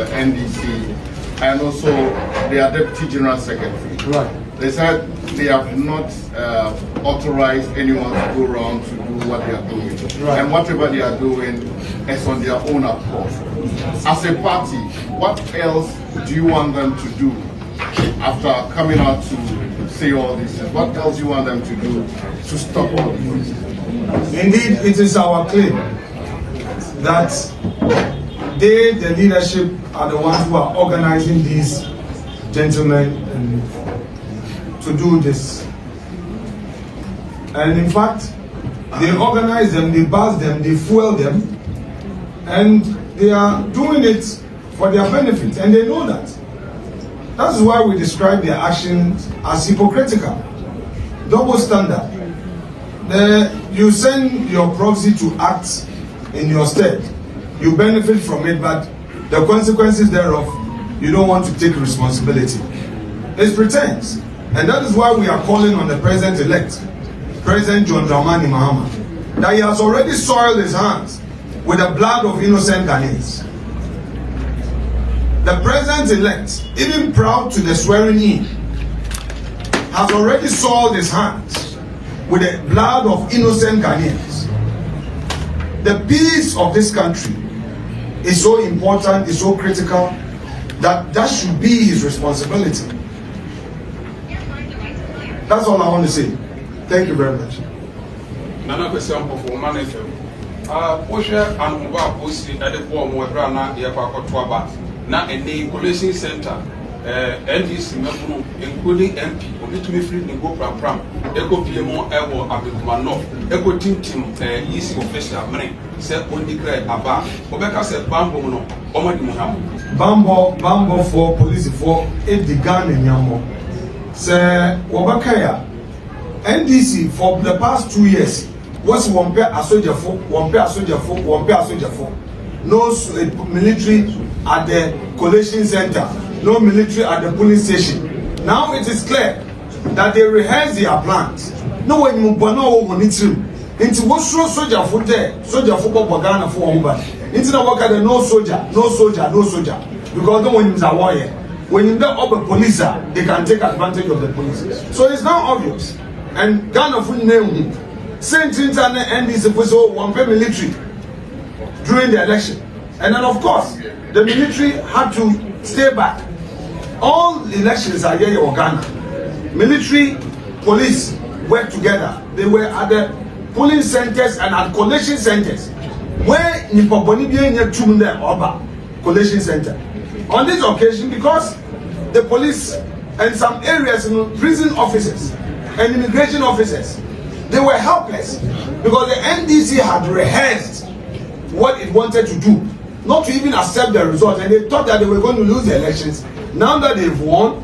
the NDC and also their Deputy General Secretary. Right. They said they have not authorized anyone to go around to do what they are doing. Right. And whatever they are doing is on their own accord. As a party, what else do you want them to do after coming out to say all these things? What else do you want them to do to stop all these things? Indeed, it is our claim that they, the leadership, are the ones who are organizing these gentlemen to do this. And in fact, they organize them, they buzz them, they fuel them, and they are doing it for their benefit, and they know that. That's why we describe their actions as hypocritical, double standard. You send your proxy to act in your stead, you benefit from it, but the consequences thereof, you don't want to take responsibility. It's pretense. And that is why we are calling on the president-elect, President John Dramani Mahama, that he has already soiled his hands with the blood of innocent Ghanaians. The president-elect, even proud to the swearing-in, has already soiled his hands with the blood of innocent Ghanaians. The peace of this country is so important, is so critical, that should be his responsibility. That's all I want to say. Thank you very much. Nana question for manager. Osha and Muba Pussy at the form where Rana Yapakotuaba, now a collation center, NDC member, including MP, Obituary Free Nigo Pram, Eco PMO Evo Abikumano, Eco Tim, easy official money, said on declare Abba, Obeka said Bambo, Omadi Muhammad. Bambo for police for Edgar and Yamo. Sir Wabakaya, NDC for the past 2 years was one pair a soldier for, one pair a soldier for, one pair a soldier for. No military at the collation center, no military at the police station. Now it is clear that they rehearse their plans. No one you know when it's true. Into what soldier for there, soldier for propaganda for one into the work at the no soldier, no soldier, no soldier. Because no one is a warrior. When you don't have a police, they can take advantage of the police. So it's now obvious. And Ghana for name Saint Internet and this was one military during the election. And then of course the military had to stay back. All elections are here in Ghana. Military, police work together. They were at the polling centers and at collation centers. Where Nipoponi Bien Tumde Oba collation center. On this occasion, because the police and some areas, prison officers and immigration officers, they were helpless because the NDC had rehearsed what it wanted to do, not to even accept the result, and they thought that they were going to lose the elections. Now that they've won,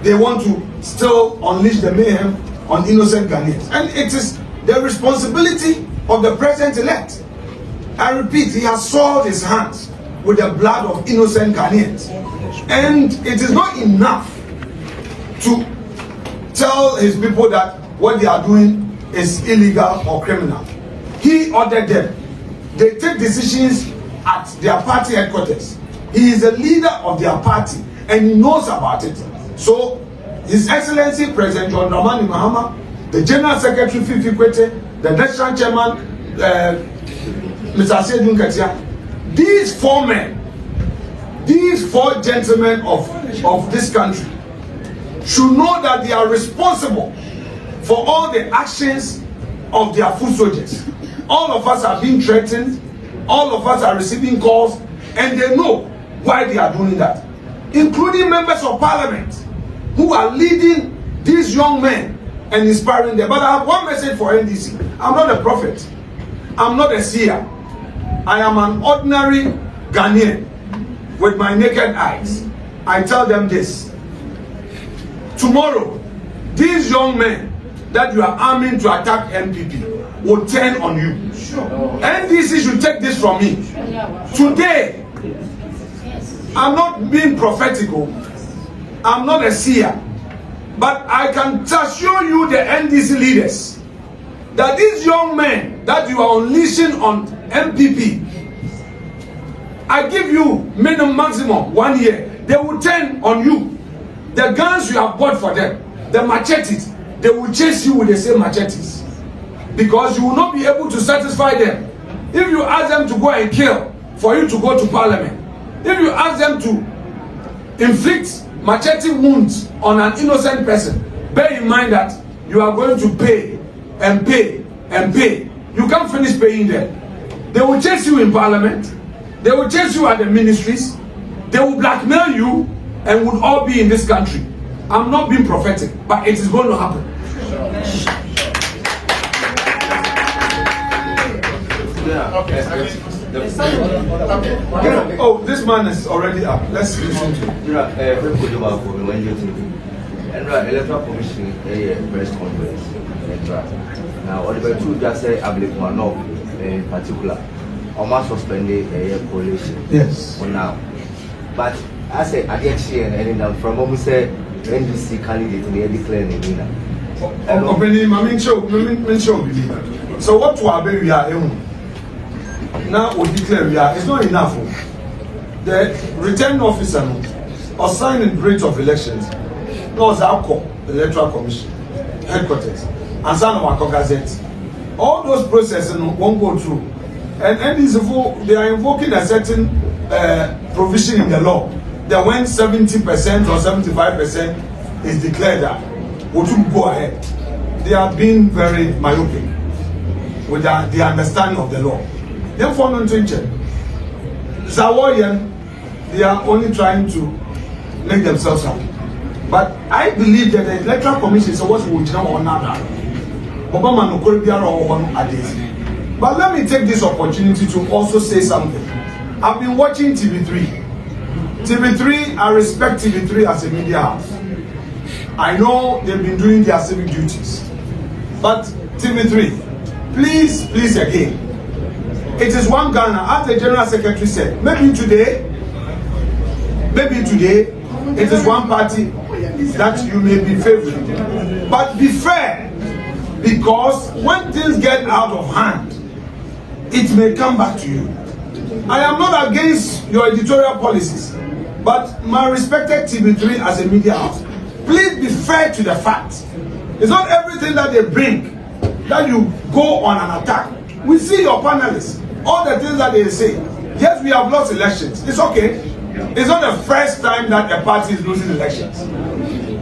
they want to still unleash the mayhem on innocent Ghanaians. And it is the responsibility of the president-elect. I repeat, he has soiled his hands with the blood of innocent Ghanaians. And it is not enough to tell his people that what they are doing is illegal or criminal. He ordered them. They take decisions at their party headquarters. He is a leader of their party and he knows about it. So, His Excellency President John Dramani Mahama, the General Secretary Fifi Kwete, the National Chairman Mr. Asedun Ketia, these four men, these four gentlemen of this country should know that they are responsible for all the actions of their foot soldiers. All of us are being threatened, all of us are receiving calls, and they know why they are doing that, including members of parliament who are leading these young men and inspiring them. But I have one message for NDC. I'm not a prophet, I'm not a seer. I am an ordinary Ghanaian with my naked eyes. I tell them this. Tomorrow, these young men that you are arming to attack MPP will turn on you. NDC should take this from me. Today, I'm not being prophetical. I'm not a seer. But I can assure you, the NDC leaders, that these young men that you are unleashing on MPP, I give you maximum 1 year. They will turn on you. The guns you have bought for them, the machetes, they will chase you with the same machetes. Because you will not be able to satisfy them. If you ask them to go and kill for you to go to parliament, if you ask them to inflict machete wounds on an innocent person, bear in mind that you are going to pay and pay and pay. You can't finish paying them. They will chase you in parliament. They will chase you at the ministries. They will blackmail you and would all be in this country. I'm not being prophetic, but it is going to happen. Oh, this man is already up. Let's listen to him. Electoral Commission press conference. Now, what the two just say, I believe one in particular, almost suspended a coalition. Yes. Now, but I say, I get here and from what we say, NDC candidate in the declared in Nina. So, what to obey we are now we declare we are, it's not enough. The returning officer or signing rate of elections was our the Electoral Commission headquarters and some of our gazettes. All those processes won't go through. And NDC, they are invoking a certain provision in the law that when 70% or 75% is declared that we should go ahead. They are being very myopic with the understanding of the law. Therefore, non Zawoyan, they are only trying to make themselves happy. But I believe that the Electoral Commission is what we will know on that. But let me take this opportunity to also say something. I've been watching TV3. TV3, I respect TV3 as a media house. I know they've been doing their civic duties. But TV3, please again, it is one Ghana, as the General Secretary said, maybe today, it is one party that you may be favoring. But be fair, because when things get out of hand, it may come back to you. I am not against your editorial policies, but my respected TV3 as a media house, please be fair to the facts. It's not everything that they bring that you go on an attack. We see your panelists, all the things that they say. Yes, we have lost elections. It's okay. It's not the first time that a party is losing elections.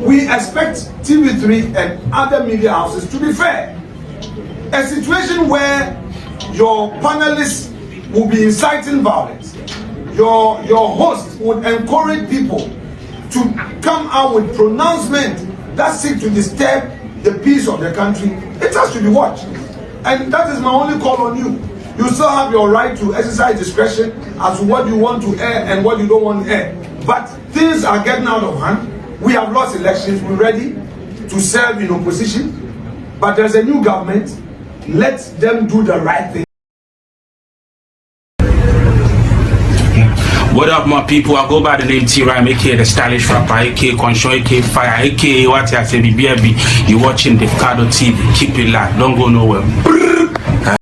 We expect TV3 and other media houses to be fair. A situation where your panelists will be inciting violence, your host would encourage people to come out with pronouncements that seek to disturb the peace of the country. It has to be watched. And that is my only call on you. You still have your right to exercise discretion as to what you want to air and what you don't want to air. But things are getting out of hand. We have lost elections. We're ready to serve in opposition. But there's a new government. Let them do the right thing. What up, my people? I go by the name T-Rhyme, aka the stylish rapper, aka Control, aka Fire, aka what I say, BBB. You're watching Davcado TV. Keep it live. Don't go nowhere.